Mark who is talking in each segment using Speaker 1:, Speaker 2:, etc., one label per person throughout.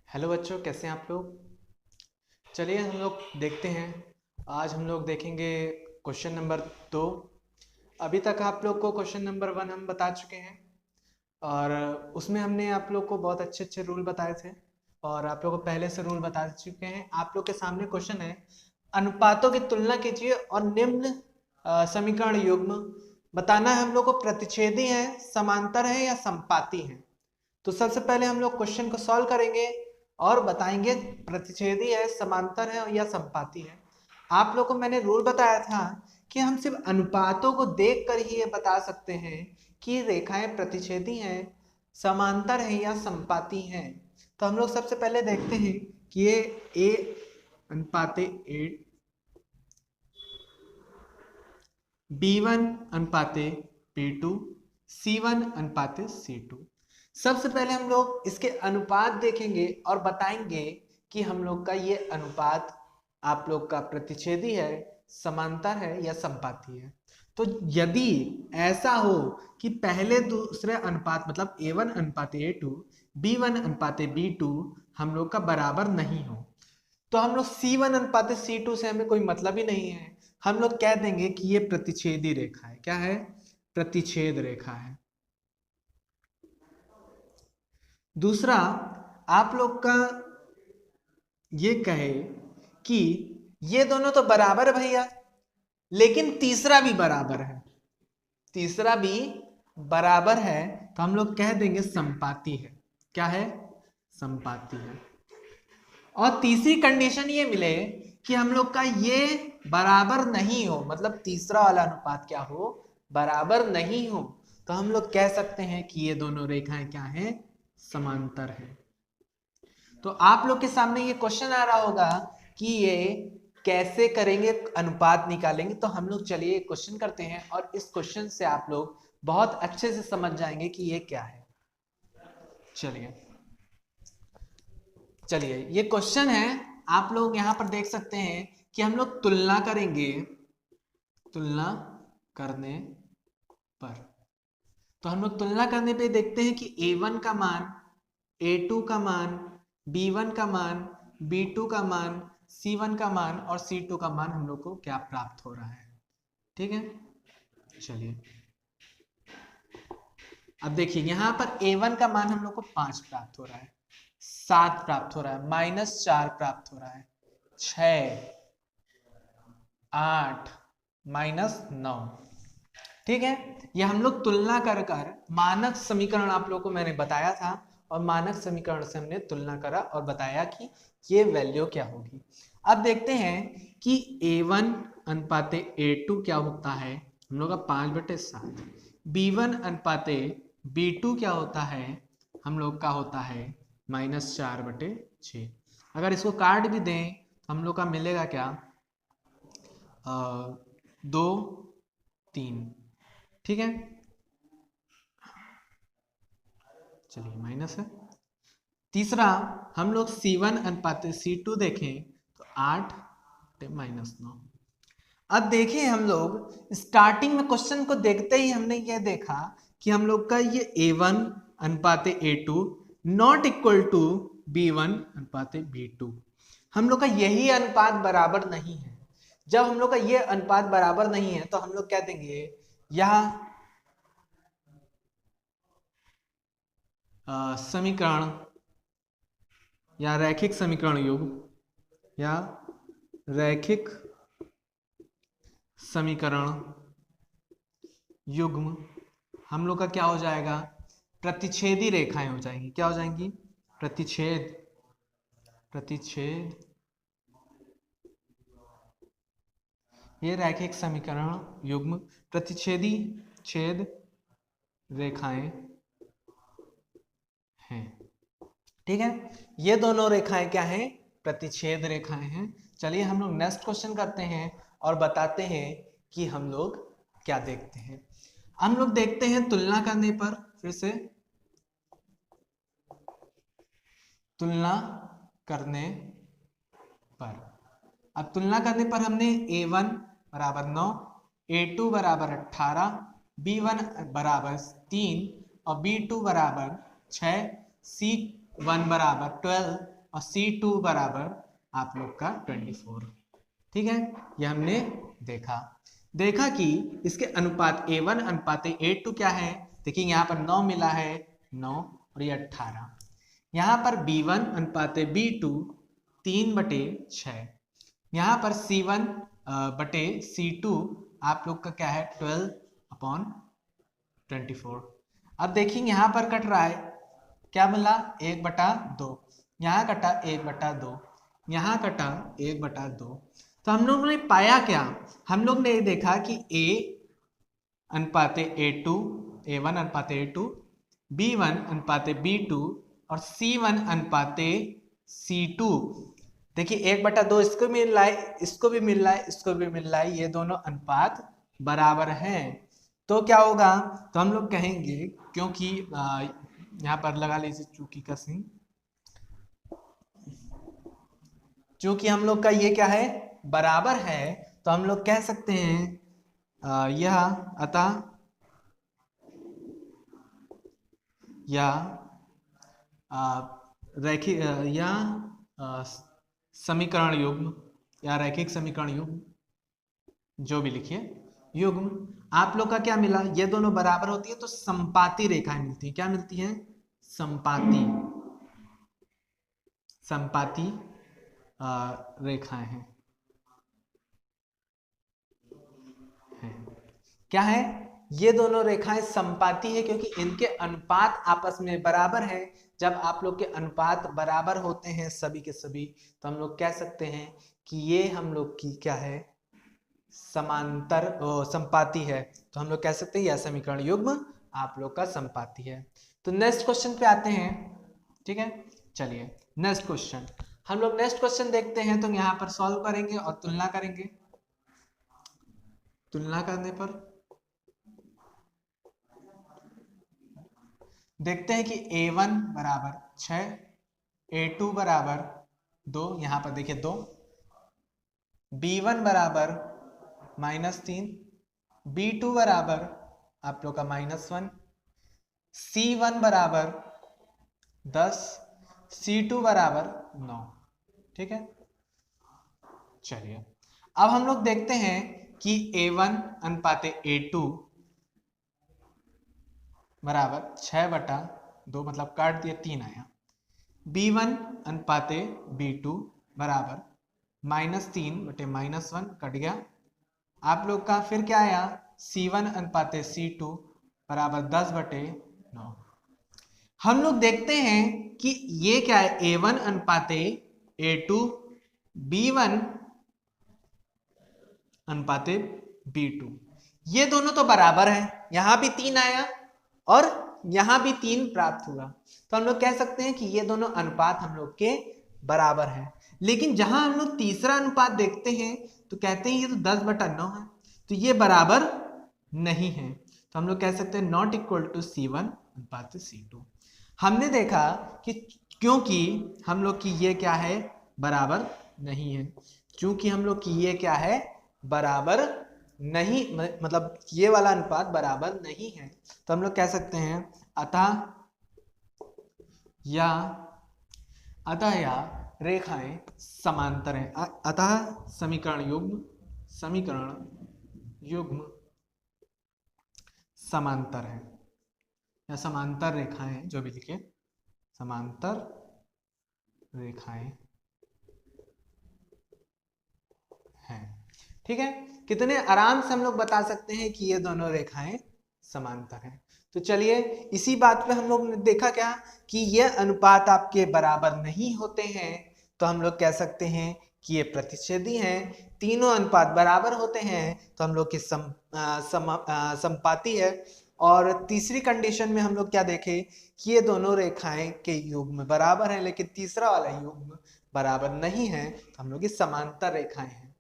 Speaker 1: Hello बच्चों, कैसे हैं आप लोग। चलिए हम लोग देखते हैं। आज हम लोग देखेंगे क्वेश्चन नंबर 2। अभी तक आप लोग को क्वेश्चन नंबर 1 हम बता चुके हैं और उसमें हमने आप लोग को बहुत अच्छे अच्छे रूल बताए थे और आप लोग को पहले से रूल बता चुके हैं। आप लोग के सामने क्वेश्चन है, अनुपातों की तुलना कीजिए और निम्न समीकरण युग्म बताना है। हम लोग को प्रतिच्छेदी है, समांतर है या संपाती है। तो सबसे पहले हम लोग क्वेश्चन को सॉल्व करेंगे और बताएंगे प्रतिच्छेदी है, समांतर है या संपाती है। आप लोग को मैंने रूल बताया था कि हम सिर्फ अनुपातों को देखकर ही ये बता सकते हैं कि रेखाएं प्रतिच्छेदी हैं, समांतर है या संपाती हैं। तो हम लोग सबसे पहले देखते हैं कि ये ए अनुपाते ए, B1 अनुपाते B2, C1 अनुपाते C2। सबसे पहले हम लोग इसके अनुपात देखेंगे और बताएंगे कि हम लोग का ये अनुपात आप लोग का प्रतिच्छेदी है, समांतर है या संपाती है। तो यदि ऐसा हो कि पहले दूसरे अनुपात मतलब A1 अनुपाते A2, B1 अनुपाते B2 हम लोग का बराबर नहीं हो, तो हम लोग C1 अनुपात C2 से हमें कोई मतलब ही नहीं है। हम लोग कह देंगे कि ये प्रतिच्छेदी रेखा है। क्या है? प्रतिच्छेद रेखा है। दूसरा, आप लोग का ये कहे कि ये दोनों तो बराबर है भैया, लेकिन तीसरा भी बराबर है, तीसरा भी बराबर है, तो हम लोग कह देंगे संपाती है। क्या है? संपाती है। और तीसरी कंडीशन ये मिले कि हम लोग का ये बराबर नहीं हो, मतलब तीसरा वाला अनुपात क्या हो? बराबर नहीं हो, तो हम लोग कह सकते हैं कि ये दोनों रेखाएं क्या हैं? समांतर है। तो आप लोग के सामने ये क्वेश्चन आ रहा होगा कि ये कैसे करेंगे, अनुपात निकालेंगे। तो हम लोग चलिए क्वेश्चन करते हैं और इस क्वेश्चन से आप लोग बहुत अच्छे से समझ जाएंगे कि ये क्या है। चलिए चलिए ये क्वेश्चन है, आप लोग यहां पर देख सकते हैं कि हम लोग तुलना करेंगे, तुलना करने पर। तो हम लोग तुलना करने पे देखते हैं कि A1 का मान, A2 का मान, B1 का मान, B2 का मान, C1 का मान और C2 का मान हम लोग को क्या प्राप्त हो रहा है। ठीक है, चलिए अब देखिए यहां पर A1 का मान हम लोग को 5 प्राप्त हो रहा है, 7 प्राप्त हो रहा है, -4 प्राप्त हो रहा है, 6, 8, -9। ठीक है, ये हम लोग तुलना कर कर मानक समीकरण आप लोग को मैंने बताया था और मानक समीकरण से हमने तुलना करा और बताया कि ये वैल्यू क्या होगी। अब देखते हैं कि A1 अनुपाते A2 क्या होता है। हम लोग का 5/7। B1 अनुपाते B2 क्या होता है? हम लोग का होता है -4/6। अगर इसको काट भी दें तो हम लोग का मिलेगा क्या? 2, 3। ठीक है, चलिए माइनस है। तीसरा, हम लोग C1 अनुपात C2 देखें तो 8 -9। अब देखें हम लोग स्टार्टिंग में क्वेश्चन को देखते ही हमने ये देखा कि हम लोग का ये A1 अनुपात A2 not equal to B1 अनुपात B2। हम लोग का यही अनुपात बराबर नहीं है। जब हम लोग का ये अनुपात बराबर नहीं है तो हम लोग क्या देंगे, यह समीकरण या रैखिक समीकरण युग्म या रैखिक समीकरण युग्म हम लोग का क्या हो जाएगा? प्रतिच्छेदी रेखाएं हो जाएंगी। क्या हो जाएंगी? प्रतिच्छेद, प्रतिच्छेद। ये रैखिक समीकरण युग्म प्रतिच्छेदी छेद रेखाएं हैं। ठीक है, ये दोनों रेखाएं क्या हैं? प्रतिच्छेद रेखाएं हैं। चलिए हम लोग नेक्स्ट क्वेश्चन करते हैं और बताते हैं कि हम लोग क्या देखते हैं। हम लोग देखते हैं तुलना करने पर, फिर से तुलना करने पर। अब तुलना करने पर हमने A1 बराबर 9, A2 बराबर 18, B1 बराबर 3 और B2 बराबर 6, C1 बराबर 12 और C2 बराबर आप लोग का 24। ठीक है, ये हमने देखा कि इसके अनुपात A1 अनुपात A2 क्या है। देखिए यहाँ पर 9 मिला है, 9 और ये 18। यहाँ पर B1 अनुपात B2 3/6। यहाँ पर C1 बटे C2 आप लोग का क्या है 12/24। अब देखिए यहाँ पर कट रहा है, क्या मिला 1/2, यहाँ कटा 1/2, यहाँ कटा 1/2। तो हम लोग ने पाया क्या, हम लोग ने देखा कि A अनुपात A2, A1 अनुपात A2, B1 अनुपात B2 और C1 अनुपात C2। देखिए 1/2 इसको मिल रहा है, इसको भी मिल रहा है, इसको भी मिल रहा है, ये दोनों अनुपात बराबर हैं। तो क्या होगा, तो हम लोग कहेंगे क्योंकि यहाँ पर लगा लीजिए चूंकि का सीन, चूंकि हम लोग का ये क्या है बराबर है, तो हम लोग कह सकते हैं यह अतः या रैखिक या समीकरण युग्म या रैखिक समीकरण युग्म, जो भी लिखिए युग्म, आप लोग का क्या मिला, ये दोनों बराबर होती है तो संपाती रेखाएं मिलती है। क्या मिलती हैं, संपाती रेखाएं हैं। क्या है, ये दोनों रेखाएं संपाती है क्योंकि इनके अनुपात आपस में बराबर है। जब आप लोग के अनुपात बराबर होते हैं सभी के सभी, तो हम लोग कह सकते हैं कि ये हम लोग की क्या है समांतर संपाती है। तो हम लोग कह सकते हैं यह समीकरण युग्म आप लोग का संपाती है। तो नेक्स्ट क्वेश्चन पे आते हैं। ठीक है, चलिए नेक्स्ट क्वेश्चन, हम लोग नेक्स्ट क्वेश्चन देखते हैं। तो यहाँ पर सॉल्व करेंगे और तुलना करेंगे। तुलना करने पर देखते हैं कि A1 बराबर 6, A2 बराबर 2, यहाँ पर देखिए 2, B1 बराबर -3, B2 बराबर आप लोग का -1, C1 बराबर 10, C2 बराबर 9। ठीक है, चलिए अब हम लोग देखते हैं कि A1 अनुपात A2 बराबर 6/2, मतलब काट दिए 3 आया। B1 अनुपात B2 बराबर -3/-1 कट गया। आप लोग का फिर क्या आया, C1 अनुपात C2 बराबर 10/9। हम लोग देखते हैं कि ये क्या है, A1 अनुपात A2, B1 अनुपात B2, ये दोनों तो बराबर है। यहां भी 3 आया और यहां भी 3 प्राप्त हुआ, तो हम लोग कह सकते हैं कि ये दोनों अनुपात हम लोग के बराबर है। लेकिन जहां हम लोग तीसरा अनुपात देखते हैं तो कहते हैं ये तो 10/9 है, तो ये बराबर नहीं है। तो हम लोग कह सकते हैं नॉट इक्वल टू C1 अनुपात C2। हमने देखा कि क्योंकि हम लोग की ये क्या है बराबर नहीं है, क्योंकि हम लोग की ये क्या है बराबर नहीं, मतलब ये वाला अनुपात बराबर नहीं है, तो हम लोग कह सकते हैं अतः या रेखाएं समांतर हैं। अतः समीकरण युग्म समांतर है, या समांतर रेखाएं, जो भी लिखे समांतर रेखाएं हैं। ठीक है, कितने आराम से हम लोग बता सकते हैं कि ये दोनों रेखाएं समांतर हैं। तो चलिए इसी बात पे हम लोग ने देखा क्या कि ये अनुपात आपके बराबर नहीं होते हैं, तो हम लोग कह सकते हैं कि ये प्रतिच्छेदी हैं। तीनों अनुपात बराबर होते हैं तो हम लोग की संपाती है। और तीसरी कंडीशन में हम लोग क्या देखे कि ये दोनों रेखाएं के युग्म बराबर हैं, लेकिन तीसरा वाला युग्म बराबर नहीं है, तो हम लोग की समांतर रेखाएं हैं।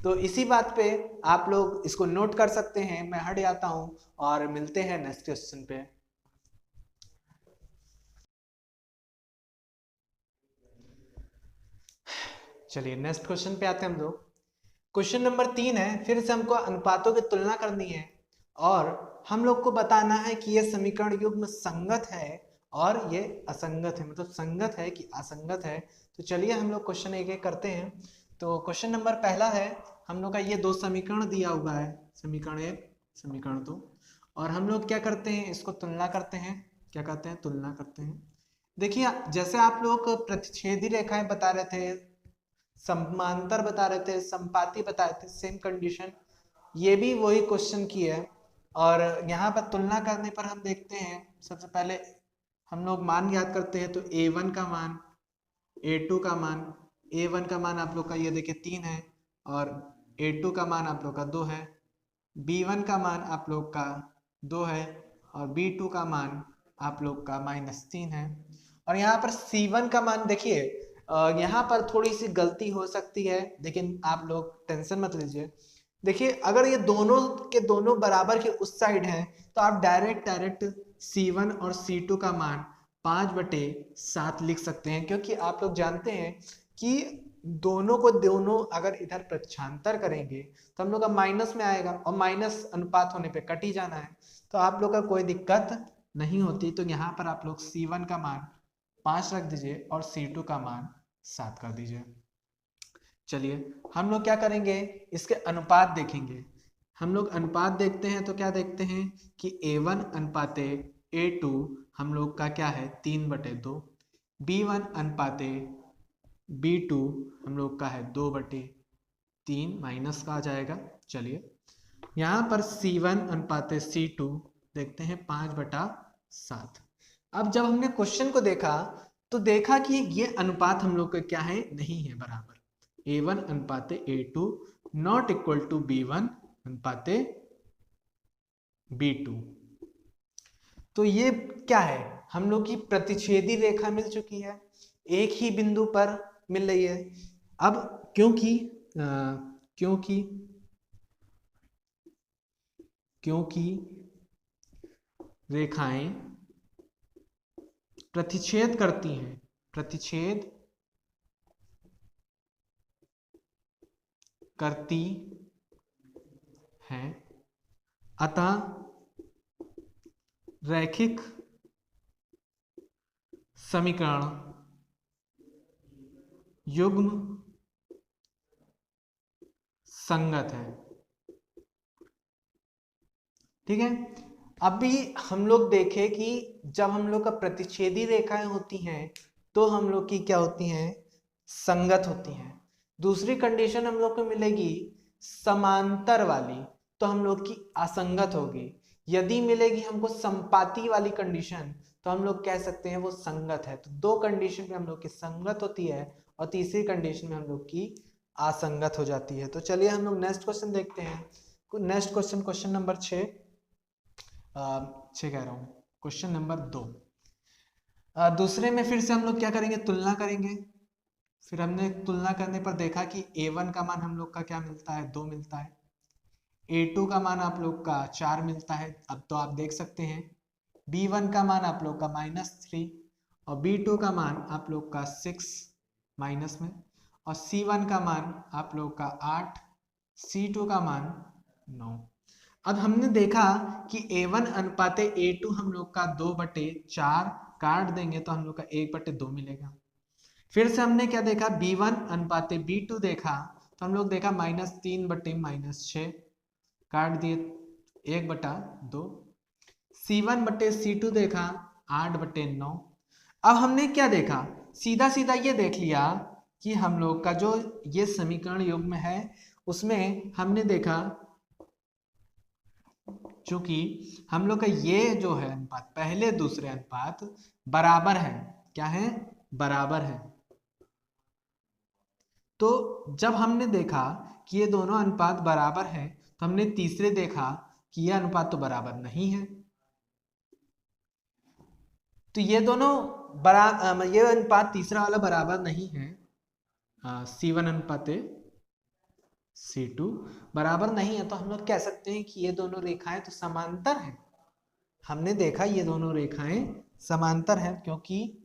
Speaker 1: तो इसी बात पे आप लोग इसको नोट कर सकते हैं। मैं हट जाता हूं और मिलते हैं नेक्स्ट क्वेश्चन पे। चलिए नेक्स्ट क्वेश्चन पे आते हैं हम लोग। क्वेश्चन नंबर 3 है, फिर से हमको अनुपातों की तुलना करनी है और हम लोग को बताना है कि यह समीकरण युग्म संगत है और ये असंगत है, मतलब संगत है कि असंगत है। तो चलिए हम लोग क्वेश्चन एक एक करते हैं। तो क्वेश्चन नंबर पहला है, हम लोग का ये दो समीकरण दिया हुआ है, समीकरण एक, समीकरण दो, और हम लोग क्या करते हैं, इसको तुलना करते हैं। क्या कहते हैं, तुलना करते हैं। देखिए जैसे आप लोग प्रतिच्छेदी रेखाएं बता रहे थे, समांतर बता रहे थे, संपाती बता रहे थे, सेम कंडीशन ये भी वही क्वेश्चन की है। और यहाँ पर तुलना करने पर हम देखते हैं, सबसे पहले हम लोग मान याद करते हैं। तो a1 का मान, a2 का मान, a1 का मान आप लोग का ये देखिए 3 है, और a2 का मान आप लोग का 2 है, b1 का मान आप लोग का 2 है, और b2 का मान आप लोग का -3 है। और यहाँ पर c1 का मान देखिए, यहाँ पर थोड़ी सी गलती हो सकती है, लेकिन आप लोग टेंशन मत लीजिए। देखिए अगर ये दोनों के दोनों बराबर के उस साइड हैं, तो आप डायरेक्ट C1 और C2 का मान 5/7 लिख सकते हैं, क्योंकि आप लोग जानते हैं कि दोनों को दोनों अगर इधर प्रक्षांतर करेंगे तो हम लोग का माइनस में आएगा, और माइनस अनुपात होने पे कट ही जाना है, तो आप लोग का कोई दिक्कत नहीं होती। तो यहाँ पर आप लोग C1 का मान 5 रख दीजिए और C2 का मान 7 कर दीजिए। चलिए हम लोग क्या करेंगे, इसके अनुपात देखेंगे। हम लोग अनुपात देखते हैं तो क्या देखते हैं कि a1 अनुपाते a2 हम लोग का क्या है 3/2, b1 अनुपाते b2 हम लोग का है 2/3, माइनस का आ जाएगा। चलिए यहाँ पर c1 अनुपाते c2 देखते हैं 5/7। अब जब हमने क्वेश्चन को देखा तो देखा कि ये अनुपात हम लोग का क्या है, नहीं है बराबर। a1 अनुपाते a2 not equal to b1 अनुपाते b2। तो ये क्या है, हम लोग की प्रतिच्छेदी रेखा मिल चुकी है, एक ही बिंदु पर मिल रही है। अब क्योंकि क्योंकि क्योंकि रेखाएं प्रतिच्छेद करती हैं, प्रतिच्छेद करती हैं, अतः रैखिक समीकरण युग्म संगत है। ठीक है, अभी हम लोग देखें कि जब हम लोग का प्रतिच्छेदी रेखाएं होती हैं तो हम लोग की क्या होती हैं, संगत होती हैं। दूसरी कंडीशन हम लोग को मिलेगी समांतर वाली, तो हम लोग की असंगत होगी। यदि मिलेगी हमको संपाती वाली कंडीशन तो हम लोग कह सकते हैं वो संगत है। तो दो कंडीशन में हम लोग की संगत होती है और तीसरी कंडीशन में हम लोग की असंगत हो जाती है। तो चलिए हम लोग नेक्स्ट क्वेश्चन देखते हैं। नेक्स्ट क्वेश्चन, क्वेश्चन नंबर 6 कह रहा हूँ, क्वेश्चन नंबर 2। दूसरे में फिर से हम लोग क्या करेंगे, तुलना करेंगे। फिर हमने तुलना करने पर देखा कि a1 का मान हम लोग का क्या मिलता है, 2 मिलता है, a2 का मान आप लोग का 4 मिलता है। अब तो आप देख सकते हैं b1 का मान आप लोग का -3 और b2 का मान आप लोग का 6 माइनस में, और c1 का मान आप लोग का 8, c2 का मान 9। अब हमने देखा कि a1 अनुपाते a2 हम लोग का 2/4 काट देंगे तो हम लोग का 1/2 मिलेगा। फिर से हमने क्या देखा, b1 अनुपाते b2 देखा तो हम लोग देखा -3/-6 काट दिए 1/2। c1/c2 देखा 8/9। अब हमने क्या देखा, सीधा सीधा ये देख लिया कि हम लोग का जो ये समीकरण युग्म है उसमें हमने देखा चूंकि हम लोग का ये जो है अनुपात, पहले दूसरे अनुपात बराबर है, क्या है, बराबर है। तो जब हमने देखा कि ये दोनों अनुपात बराबर है तो हमने तीसरे देखा कि ये अनुपात तो बराबर नहीं है। तो ये दोनों ये अनुपात तीसरा वाला बराबर नहीं है, C1 अनुपाते C2 बराबर नहीं है, तो हम लोग कह सकते हैं कि ये दोनों रेखाएं तो समांतर हैं। हमने देखा ये दोनों रेखाएं समांतर हैं क्योंकि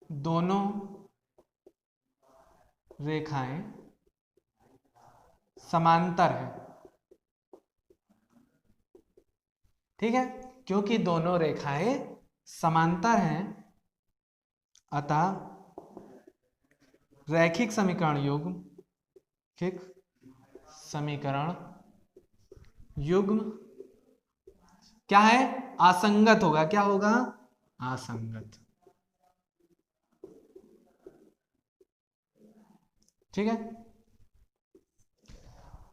Speaker 1: दोनों रेखाएं समांतर हैं। ठीक है, क्योंकि दोनों रेखाएं समांतर हैं अतः रैखिक समीकरण युग्म, रैखिक समीकरण युग्म क्या है, असंगत होगा। क्या होगा, असंगत। ठीक है,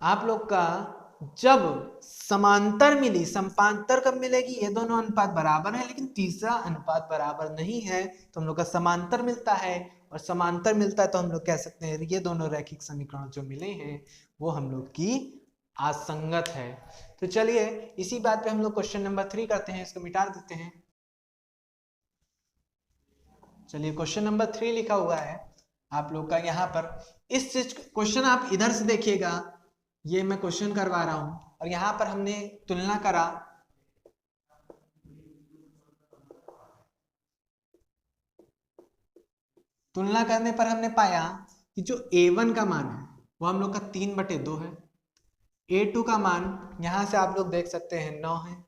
Speaker 1: आप लोग का जब समांतर मिली, समांतर कब मिलेगी, ये दोनों अनुपात बराबर है लेकिन तीसरा अनुपात बराबर नहीं है, तो हम लोग का समांतर मिलता है, और समांतर मिलता है तो हम लोग कह सकते हैं ये दोनों रैखिक समीकरण जो मिले हैं वो हम लोग की असंगत है। तो चलिए इसी बात पे हम लोग क्वेश्चन नंबर 3 करते हैं, इसको मिटा देते हैं। चलिए क्वेश्चन नंबर 3 लिखा हुआ है आप लोग का यहाँ पर। इस चीज क्वेश्चन आप इधर से देखिएगा, ये मैं क्वेश्चन करवा रहा हूं और यहाँ पर हमने तुलना करा, तुलना करने पर हमने पाया कि जो A1 का मान है वो हम लोग का 3/2 है, A2 का मान यहां से आप लोग देख सकते हैं 9 है,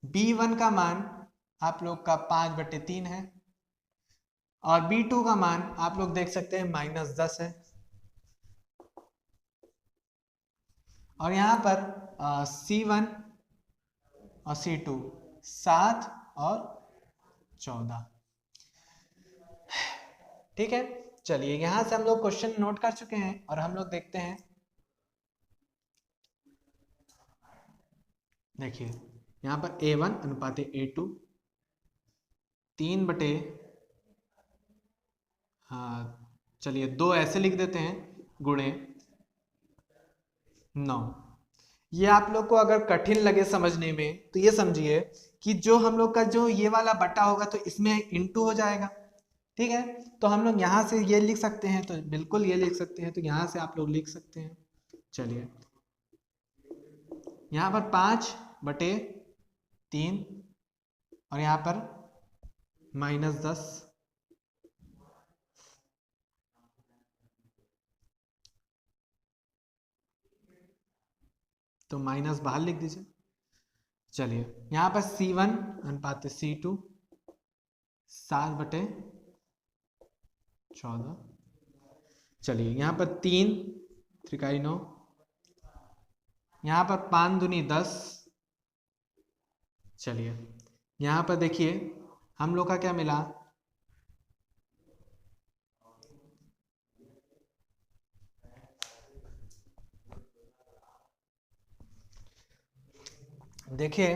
Speaker 1: B1 का मान आप लोग का 5/3 है, और B2 का मान आप लोग देख सकते हैं -10 है, और यहाँ पर C1 और C2 7 और 14। ठीक है, चलिए यहां से हम लोग क्वेश्चन नोट कर चुके हैं और हम लोग देखते हैं। देखिए यहाँ पर A1 अनुपात A2 3 हाँ चलिए 2 ऐसे लिख देते हैं गुणे 9। ये आप लोग को अगर कठिन लगे समझने में तो ये समझिए कि जो हम लोग का जो ये वाला बटा होगा तो इसमें इंटू हो जाएगा। ठीक है, तो हम लोग यहाँ से ये लिख सकते हैं, तो बिल्कुल ये लिख सकते हैं, तो यहाँ से आप लोग लिख सकते हैं। चलिए यहाँ पर 5/3 और यहाँ पर -10, तो माइनस बाहर लिख दीजिए। चलिए यहाँ पर C1 अनुपात C2 7/14। चलिए यहाँ पर 3 त्रिकाई 9, यहाँ पर 5 दूनी 10। चलिए यहाँ पर देखिए हम लोग का क्या मिला, देखिए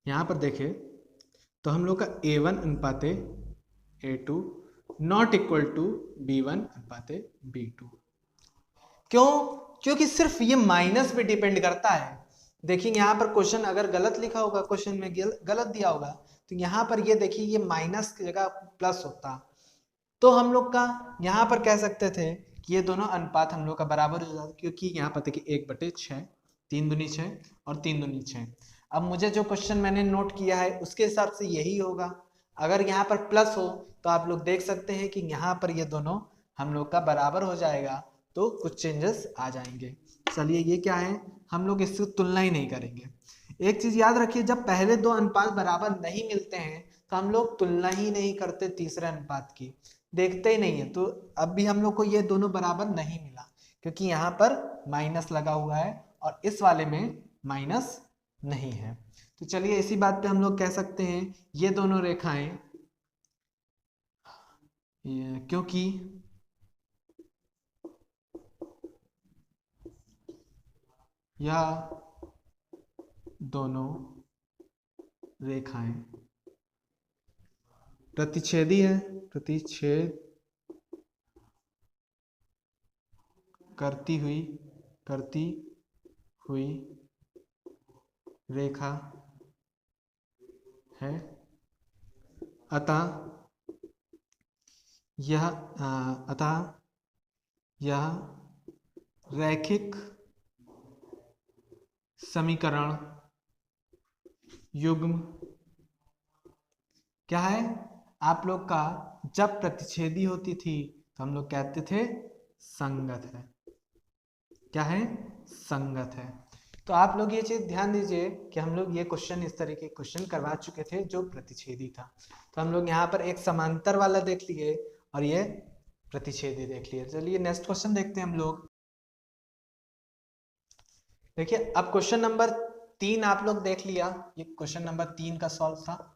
Speaker 1: यहाँ पर देखिए तो हम लोग का A1 अनुपात A2 not equal to B1 अनुपात B2। क्यों, क्योंकि सिर्फ ये माइनस पे डिपेंड करता है। देखिए यहाँ पर क्वेश्चन अगर गलत लिखा होगा, क्वेश्चन में गलत दिया होगा, तो यहाँ पर ये देखिए ये माइनस की जगह प्लस होता, तो हम लोग का यहाँ पर कह सकते थे कि ये दोनों अनुपात हम लोग का बराबर हो जाता, क्योंकि यहाँ पर देखिए 1/6, 3 दूनी 6 और 3 दूनी 6। अब मुझे जो क्वेश्चन मैंने नोट किया है उसके हिसाब से यही होगा। अगर यहाँ पर प्लस हो तो आप लोग देख सकते हैं कि यहाँ पर ये दोनों हम लोग का बराबर हो जाएगा, तो कुछ चेंजेस आ जाएंगे। चलिए ये क्या है, हम लोग इससे तुलना ही नहीं करेंगे। एक चीज याद रखिए, जब पहले दो अनुपात बराबर नहीं मिलते हैं तो हम लोग तुलना ही नहीं करते तीसरे अनुपात की, देखते ही नहीं है। तो अब भी हम लोग को ये दोनों बराबर नहीं मिला क्योंकि यहाँ पर माइनस लगा हुआ है और इस वाले में माइनस नहीं है। तो चलिए इसी बात पे हम लोग कह सकते हैं ये दोनों रेखाएं, क्योंकि यह दोनों रेखाएं प्रतिच्छेदी है, प्रतिच्छेद करती हुई रेखा है, अतः यह रैखिक समीकरण युग्म क्या है, आप लोग का जब प्रतिच्छेदी होती थी तो हम लोग कहते थे संगत है। क्या है, संगत है। तो आप लोग ये चीज ध्यान दीजिए कि हम लोग ये क्वेश्चन इस तरह के क्वेश्चन करवा चुके थे जो प्रतिच्छेदी था। तो हम लोग यहाँ पर एक समांतर वाला देख लिए और ये प्रतिच्छेदी देख लिए। चलिए नेक्स्ट क्वेश्चन देखते हैं हम लोग। देखिए अब क्वेश्चन नंबर 3 आप लोग देख लिया, ये क्वेश्चन नंबर 3 का सॉल्व था।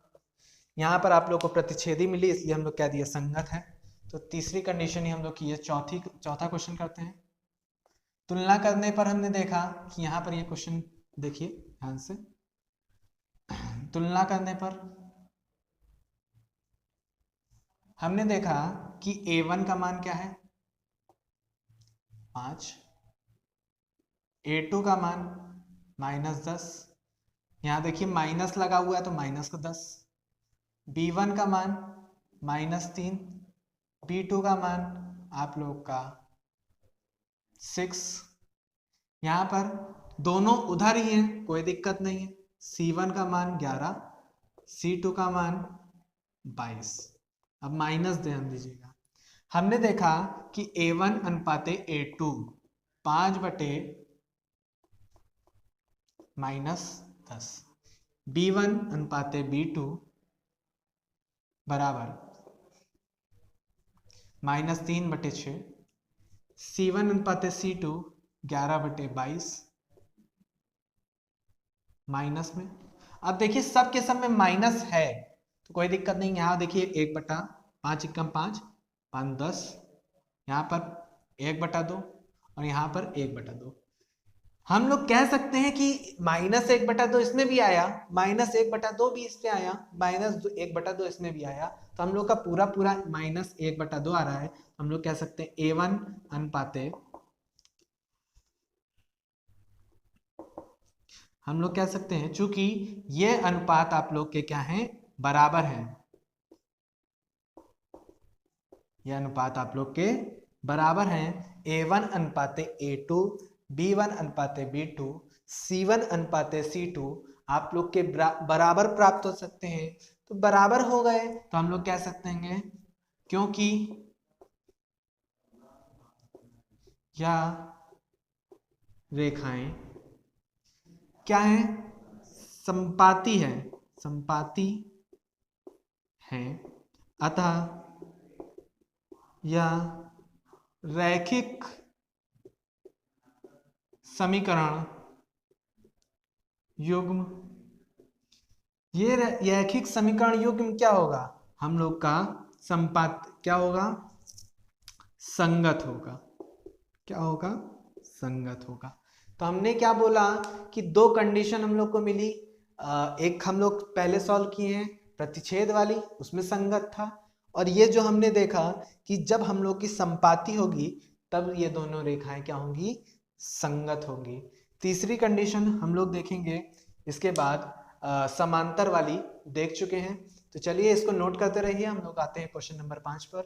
Speaker 1: यहाँ पर आप लोग को प्रतिच्छेदी मिली इसलिए हम लोग कह दिया संगत है। तो तीसरी कंडीशन ही हम लोग की है। चौथा क्वेश्चन करते हैं। तुलना करने पर हमने देखा कि यहाँ पर ये क्वेश्चन देखिए ध्यान से। तुलना करने पर हमने देखा कि a1 का मान क्या है 5, a2 का मान -10, यहाँ देखिए माइनस लगा हुआ है तो माइनस का 10, b1 का मान -3, b2 का मान आप लोग का 6। यहाँ पर दोनों उधर ही हैं, कोई दिक्कत नहीं है। c1 का मान 11, c2 का मान 22। अब माइनस ध्यान दीजिएगा। हमने देखा कि a1 अनुपाते a2 5/10 b1 अनुपाते b2 बराबर -3/6, c1 अनुपाते c2 11/22 माइनस में। अब देखिए सब के सब में माइनस है तो कोई दिक्कत नहीं। यहाँ देखिए 1/5 = 5, 5 10, यहाँ पर 1/2 और यहाँ पर 1/2। हम लोग कह सकते हैं कि -1/2 इसमें भी आया, -1/2 भी इसमें आया, -1/2 इसमें भी आया, तो हम लोग का पूरा पूरा -1/2 आ रहा है। हम लोग कह सकते हैं a1 अनुपाते, हम लोग कह सकते हैं चूंकि ये अनुपात आप लोग के क्या हैं बराबर हैं, ये अनुपात आप लोग के बराबर हैं। a1 अनुपाते a2, b1 अनुपाते b2, c1 अनुपाते c2 आप लोग के बराबर प्राप्त हो सकते हैं। तो बराबर हो गए तो हम लोग कह सकते हैं क्योंकि यह रेखाएं क्या है संपाती है, संपाती हैं, अतः यह रैखिक समीकरण युग्म, ये रैखिक समीकरण युग्म क्या होगा हम लोग का संपात क्या होगा संगत होगा। क्या होगा संगत होगा। तो हमने क्या बोला कि दो कंडीशन हम लोग को मिली। एक हम लोग पहले सॉल्व किए हैं प्रतिच्छेद वाली, उसमें संगत था। और ये जो हमने देखा कि जब हम लोग की संपाती होगी तब ये दोनों रेखाएं क्या होंगी संगत होंगी। तीसरी कंडीशन हम लोग देखेंगे इसके बाद समांतर वाली देख चुके हैं। तो चलिए इसको नोट करते रहिए। हम लोग आते हैं क्वेश्चन नंबर 5 पर।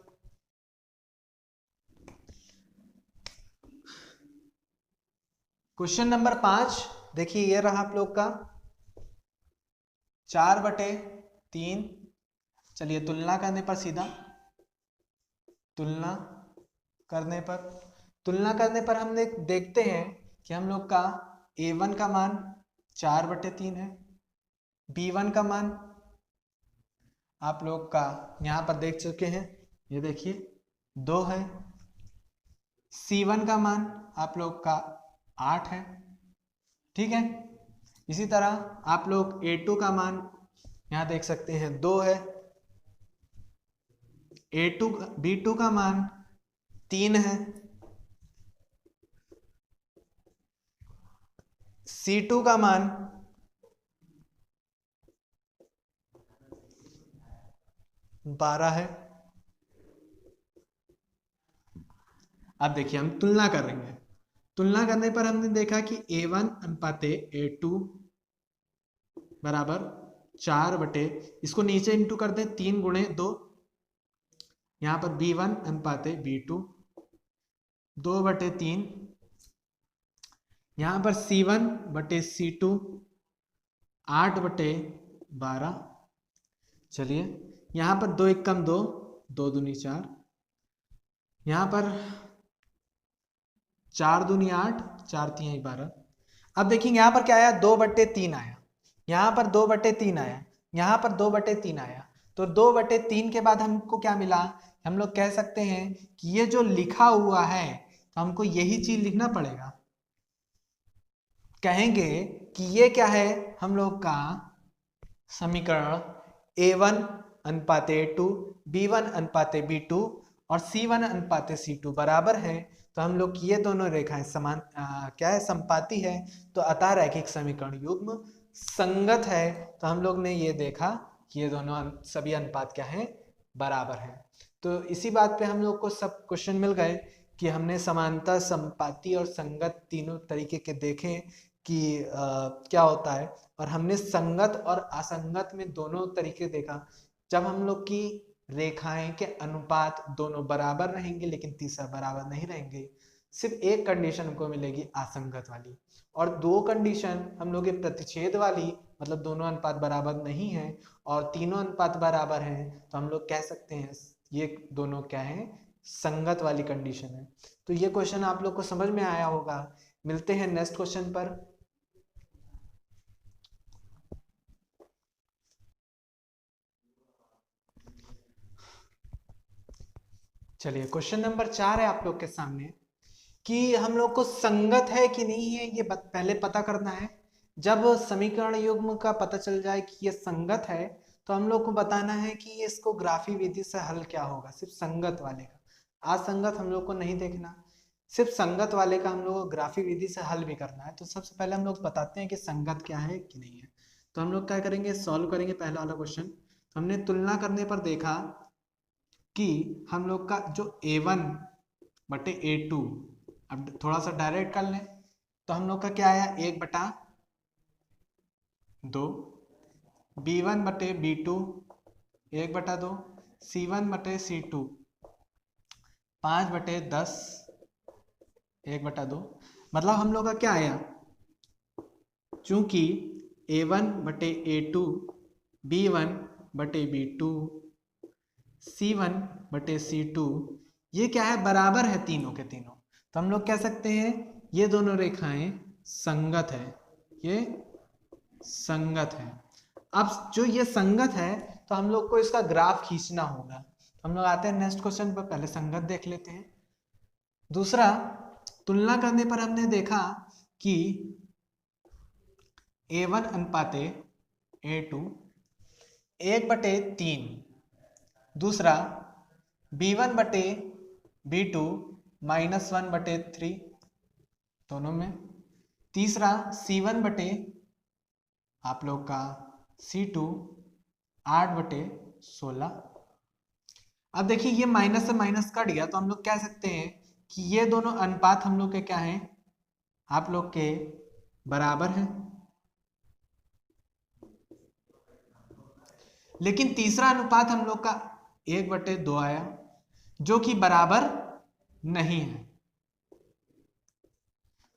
Speaker 1: क्वेश्चन नंबर 5 देखिए ये रहा आप लोग का 4/3। चलिए तुलना करने पर सीधा तुलना करने पर हमने देखते हैं कि हम लोग का a1 का मान 4/3 है, b1 का मान आप लोग का यहाँ पर देख चुके हैं, ये देखिए 2 है, c1 का मान आप लोग का 8 है। ठीक है, इसी तरह आप लोग a2 का मान यहाँ देख सकते हैं 2 है, b2 का मान 3 है, c2 का मान 12 है। अब देखिए हम तुलना कर रहे हैं। तुलना करने पर हमने देखा कि a1 अनुपाते a2 बराबर 4/, इसको नीचे इंटू कर दें 3 × 2, यहाँ पर b1 अनुपाते b2 2/3, यहाँ पर c1/c2 8/12। चलिए यहाँ पर 2 × 2 2 दूनी 4, यहाँ पर 4 दूनी 8, 4 3 12। अब देखिए यहाँ पर क्या आया, 2/3 आया, यहाँ पर 2/3 आया, यहाँ पर 2/3 आया। तो 2/3 के बाद हमको क्या मिला, हम लोग कह सकते हैं कि ये जो लिखा हुआ है तो हमको यही चीज लिखना पड़ेगा। कहेंगे कि ये क्या है हम लोग का समीकरण A1 अनुपात A2, B1 अनुपात B2 और C1 अनुपात C2 बराबर है। तो हम लोग ये दोनों रेखाएं समान क्या है, संपाती है, तो अतः रैखिक समीकरण युग्म संगत है। तो हम लोग ने ये देखा कि ये दोनों सभी अनुपात क्या है, बराबर है। तो इसी बात पे हम लोग को सब क्वेश्चन मिल गए कि हमने समानता, संपाती और संगत तीनों तरीके के देखे कि क्या होता है, और हमने संगत और असंगत में दोनों तरीके देखा। जब हम लोग की रेखाएं के अनुपात दोनों बराबर रहेंगे लेकिन तीसरा बराबर नहीं रहेंगे, सिर्फ एक कंडीशन हमको मिलेगी असंगत वाली, और 2 कंडीशन हम लोग के प्रतिच्छेद वाली, मतलब दोनों अनुपात बराबर नहीं है और तीनों अनुपात बराबर हैं, तो हम लोग कह सकते हैं ये दोनों क्या है, संगत वाली कंडीशन है। तो ये क्वेश्चन आप लोग को समझ में आया होगा। मिलते हैं नेक्स्ट क्वेश्चन पर। चलिए क्वेश्चन नंबर 4 है आप लोग के सामने कि हम लोग को संगत है कि नहीं है ये पहले पता करना है। जब समीकरण युग्म का पता चल जाए कि ये संगत है तो हम लोग को बताना है कि ये इसको ग्राफी विधि से हल क्या होगा, सिर्फ संगत वाले का। असंगत हम लोग को नहीं देखना, सिर्फ संगत वाले का हम लोग को ग्राफी विधि से हल भी करना है। तो सबसे पहले हम लोग बताते हैं कि संगत क्या है कि नहीं है। तो हम लोग क्या करेंगे, सॉल्व करेंगे पहला वाला क्वेश्चन। तो हमने तुलना करने पर देखा कि हम लोग का जो A1/A2, अब थोड़ा सा डायरेक्ट कर लें तो हम लोग का क्या आया, 1/2, B1/B2 1/2, C1/C2 5/10 1/2। मतलब हम लोग का क्या आया, चूंकि A1/A2, B1/B2, C1/C2 ये क्या है, बराबर है तीनों के तीनों, तो हम लोग कह सकते हैं ये दोनों रेखाएं संगत है, ये संगत है। अब जो ये संगत है तो हम लोग को इसका ग्राफ खींचना होगा। तो हम लोग आते हैं नेक्स्ट क्वेश्चन पर, पहले संगत देख लेते हैं। दूसरा, तुलना करने पर हमने देखा कि A1 अनुपात A2 1/3, दूसरा B1/B2 -1/3 दोनों में, तीसरा C1 आप लोग का C2 8/16। अब देखिए ये माइनस से माइनस कट गया तो हम लोग कह सकते हैं कि ये दोनों अनुपात हम लोग के क्या हैं, आप लोग के बराबर हैं। लेकिन तीसरा अनुपात हम लोग का 1/2 आया जो कि बराबर नहीं है।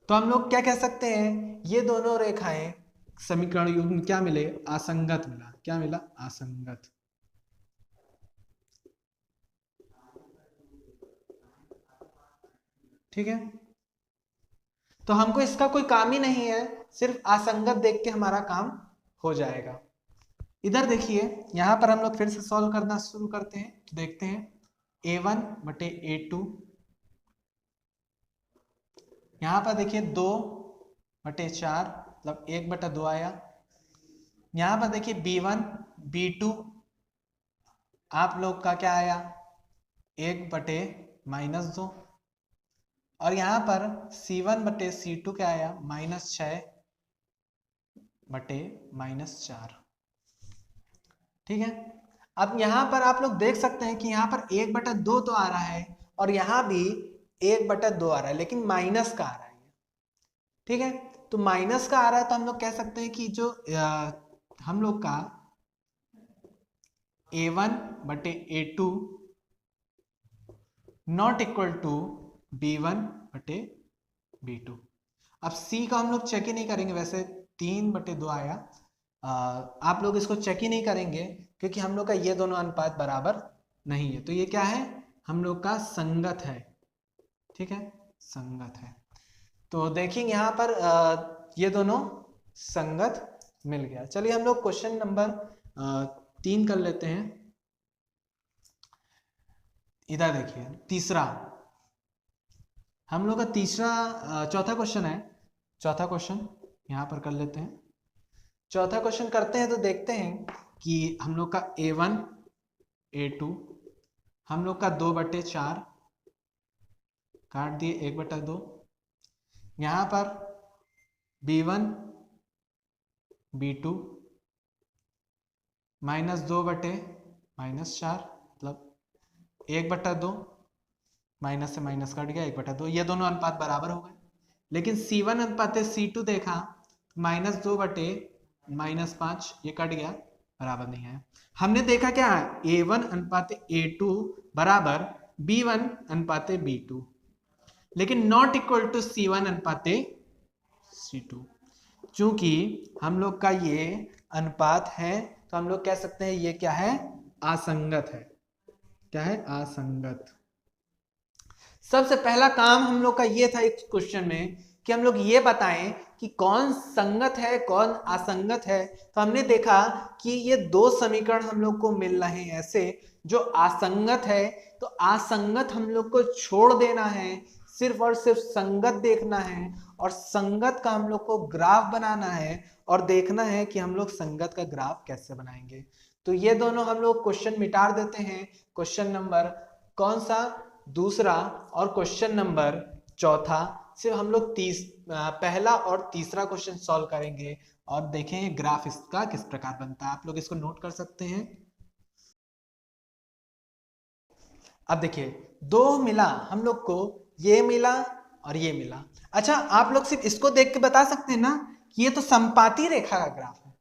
Speaker 1: तो हम लोग क्या कह सकते हैं, ये दोनों रेखाएं समीकरण युग्म क्या मिले, असंगत मिला। क्या मिला, असंगत। ठीक है, तो हमको इसका कोई काम ही नहीं है, सिर्फ असंगत देख के हमारा काम हो जाएगा। इधर देखिए, यहां पर हम लोग फिर से सॉल्व करना शुरू करते हैं। तो देखते हैं A1/A2, यहां पर देखिए 2/4 मतलब 1/2 आया। यहां पर देखिए B1/B2 आप लोग का क्या आया, 1/-2, और यहां पर C1/C2 क्या आया, -6/-4। ठीक है, अब यहां पर आप लोग देख सकते हैं कि यहां पर 1/2 तो आ रहा है और यहां भी 1/2 आ रहा है, लेकिन माइनस का आ रहा है। ठीक है, तो माइनस का आ रहा है तो हम लोग कह सकते हैं कि जो हम लोग का A1/A2 not equal to B1/B2। अब C का हम लोग चेक ही नहीं करेंगे, वैसे 3/2 आया, आप लोग इसको चेक ही नहीं करेंगे क्योंकि हम लोग का ये दोनों अनुपात बराबर नहीं है। तो ये क्या है, हम लोग का संगत है। ठीक है, संगत है। तो देखेंगे यहाँ पर ये दोनों संगत मिल गया। चलिए हम लोग क्वेश्चन नंबर 3 कर लेते हैं। इधर देखिए तीसरा, हम लोग का चौथा क्वेश्चन है। चौथा क्वेश्चन यहाँ पर कर लेते हैं। चौथा क्वेश्चन करते हैं तो देखते हैं कि हम लोग का A1 A2 हम लोग का 2/4 काट दिए 1/2। यहाँ पर B1 B2 -2/-4 मतलब 1/2, माइनस से माइनस कट गया 1/2। ये दोनों अनुपात बराबर हो गए। लेकिन C1 अनुपात C2 देखा, -2/-5 ये कट गया, बराबर नहीं है। हमने देखा क्या है, A1 अनुपात A2 बराबर B1 अनुपात B2, लेकिन नॉट इक्वल टू C1 अनुपात C2। चूंकि हम लोग का ये अनुपात है तो हम लोग कह सकते हैं ये क्या है, असंगत है। क्या है, असंगत। सबसे पहला काम हम लोग का ये था इस क्वेश्चन में कि हम लोग ये बताएं कि कौन संगत है कौन असंगत है। तो हमने देखा कि ये दो समीकरण हम लोग को मिल रहे हैं ऐसे, जो असंगत है तो असंगत हम लोग को छोड़ देना है, सिर्फ और सिर्फ संगत देखना है, और संगत का हम लोग को ग्राफ बनाना है और देखना है कि हम लोग संगत का ग्राफ कैसे बनाएंगे। तो ये दोनों हम लोग क्वेश्चन मिटा देते हैं। क्वेश्चन नंबर कौन सा, दूसरा, और क्वेश्चन नंबर चौथा। सिर्फ हम लोग पहला और तीसरा क्वेश्चन सॉल्व करेंगे और देखेंगे ग्राफ इसका किस प्रकार बनता है। आप लोग इसको नोट कर सकते हैं। अब देखिए दो मिला हम लोग को, ये मिला और ये मिला। अच्छा आप लोग सिर्फ इसको देख के बता सकते हैं ना कि ये तो समपाती रेखा का ग्राफ है,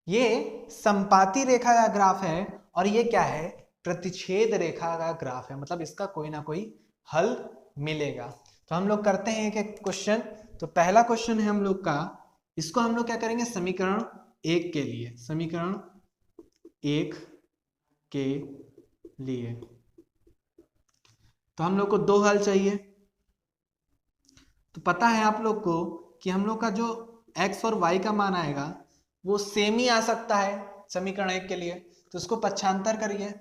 Speaker 1: ये समपाती रेखा का ग्राफ है, और ये क्या है, प्रतिच्छेद रेखा का ग्राफ है। मतलब इसका कोई ना कोई हल मिलेगा। तो हम लोग करते हैं एक क्वेश्चन। तो पहला क्वेश्चन है हम लोग का, इसको हम लोग क्या करेंगे, समीकरण 1 के लिए, समीकरण 1 के लिए तो हम लोग को दो हल चाहिए। तो पता है आप लोग को कि हम लोग का जो x और y का मान आएगा वो सेम ही आ सकता है समीकरण 1 के लिए। तो इसको पक्षांतर करिए,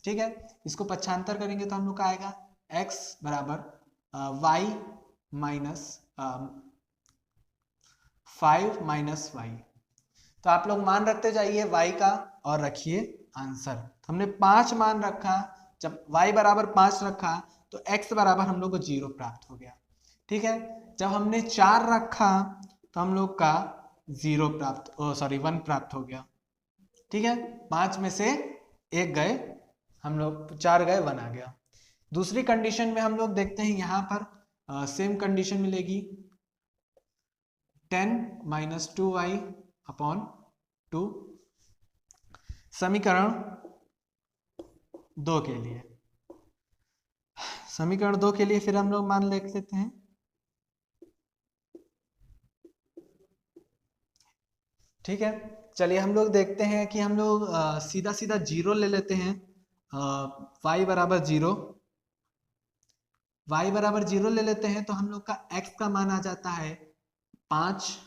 Speaker 1: ठीक है, इसको पक्षांतर करेंगे तो हम लोग का आएगा x बराबर y माइनस 5 माइनस वाई। तो आप लोग मान रखते जाइए y का और रखिए आंसर। तो हमने 5 मान रखा, जब y बराबर 5 रखा तो x बराबर हम लोग को 0 प्राप्त हो गया, ठीक है। जब हमने 4 रखा तो हम लोग का 1 प्राप्त हो गया, ठीक है। 5 में से 1 गए, हम लोग 4 गए, 1 आ गया। दूसरी कंडीशन में हम लोग देखते हैं, यहाँ पर सेम कंडीशन मिलेगी, 10 माइनस 2y अपॉन 2, समीकरण 2 के लिए। समीकरण 2 के लिए फिर हम लोग मान लिख लेते हैं, ठीक है। चलिए हम लोग देखते हैं कि हम लोग सीधा सीधा 0 ले लेते हैं। y बराबर 0, y बराबर 0 ले लेते हैं तो हम लोग का x का मान आ जाता है 5।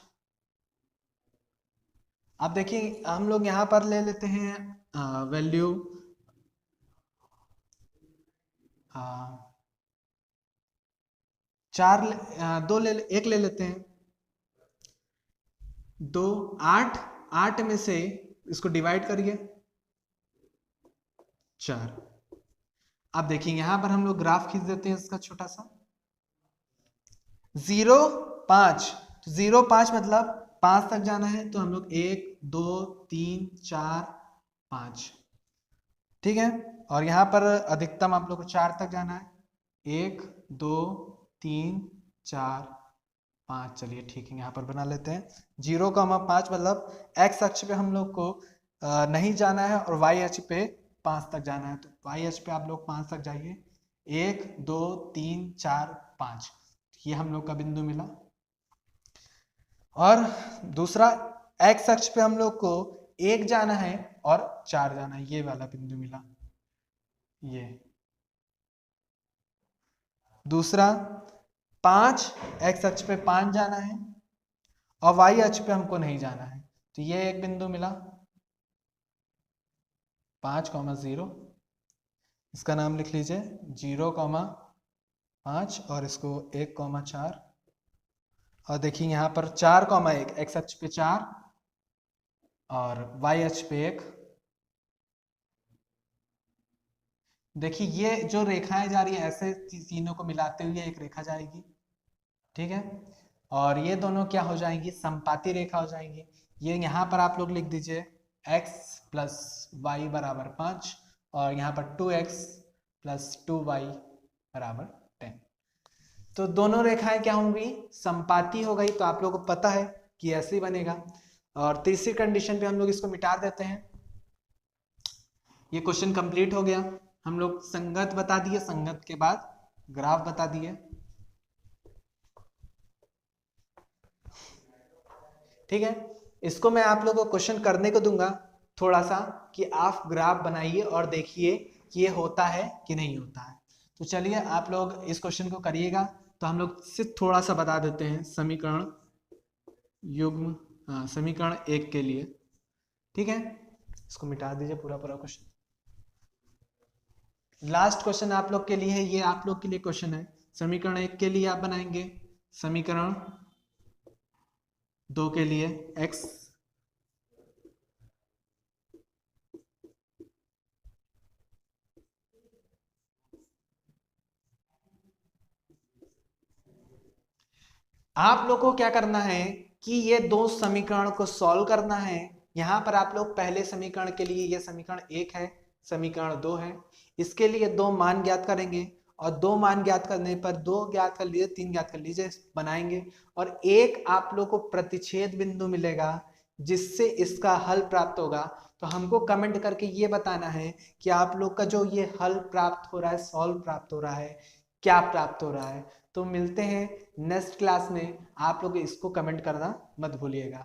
Speaker 1: अब देखिए हम लोग यहाँ पर ले लेते हैं वैल्यू 1 ले लेते हैं। 2 8 में से इसको डिवाइड करिए 4। अब देखिए यहां पर हम लोग ग्राफ खींच देते हैं इसका छोटा सा, 0 5, तो 0 5 मतलब 5 तक जाना है, तो हम लोग 1 2 3 4 5, ठीक है। और यहाँ पर अधिकतम आप लोग को 4 तक जाना है, 1 2 3 4 5। चलिए ठीक है, यहाँ पर बना लेते हैं 0,5 मतलब x अक्ष पे हम लोग को नहीं जाना है और y अक्ष पे 5 तक जाना है। तो y अक्ष पे आप लोग 5 तक जाइए, 1 2 3 4 5, ये हम लोग का बिंदु मिला। और दूसरा x अक्ष पे हम लोग को 1 जाना है और 4 जाना है, ये वाला बिंदु मिला। ये दूसरा 5 एक्स अक्ष पे 5 जाना है और वाई अक्ष पे हमको नहीं जाना है, तो ये एक बिंदु मिला 5,0, इसका नाम लिख लीजिए 0,5 और इसको 1,4 और देखिए यहाँ पर 4,1 एक्स अक्ष पे 4 और वाई अक्ष पे 1। देखिए ये जो रेखाएं जा रही है ऐसे तीनों को मिलाते हुए एक रेखा जाएगी, ठीक है, और ये दोनों क्या हो जाएंगी, समपाती रेखा हो जाएंगी। ये यहाँ पर आप लोग लिख दीजिए x प्लस वाई बराबर 5 और यहाँ पर 2x प्लस 2y बराबर 10। तो दोनों रेखाएं क्या होंगी, समपाती हो गई, तो आप लोगों को पता है कि ऐसे ही बनेगा। और तीसरी कंडीशन पे हम लोग इसको मिटा देते हैं। ये क्वेश्चन कंप्लीट हो गया, हम लोग संगत बता दिए, संगत के बाद ग्राफ बता दिए, ठीक है। इसको मैं आप लोगों को क्वेश्चन करने को दूंगा थोड़ा सा कि आप ग्राफ बनाइए और देखिए कि ये होता है कि नहीं होता है। तो चलिए आप लोग इस क्वेश्चन को करिएगा। तो हम लोग सिर्फ थोड़ा सा बता देते हैं समीकरण युग्म, समीकरण 1 के लिए, ठीक है। इसको मिटा दीजिए पूरा क्वेश्चन। लास्ट क्वेश्चन आप लोग के लिए है, ये आप लोग के लिए क्वेश्चन है। समीकरण 1 के लिए आप बनाएंगे, समीकरण 2 के लिए x आप लोग को क्या करना है कि ये दो समीकरण को सॉल्व करना है। यहां पर आप लोग पहले समीकरण के लिए, ये समीकरण 1 है, समीकरण 2 है, इसके लिए 2 मान ज्ञात करेंगे और 2 मान ज्ञात करने पर 2 ज्ञात कर लीजिए, 3 ज्ञात कर लीजिए, बनाएंगे और एक आप लोग को प्रतिच्छेद बिंदु मिलेगा जिससे इसका हल प्राप्त होगा। तो हमको कमेंट करके ये बताना है कि आप लोग का जो ये हल प्राप्त हो रहा है, सॉल्व प्राप्त हो रहा है, क्या प्राप्त हो रहा है। तो मिलते हैं नेक्स्ट क्लास में, आप लोग इसको कमेंट करना मत भूलिएगा।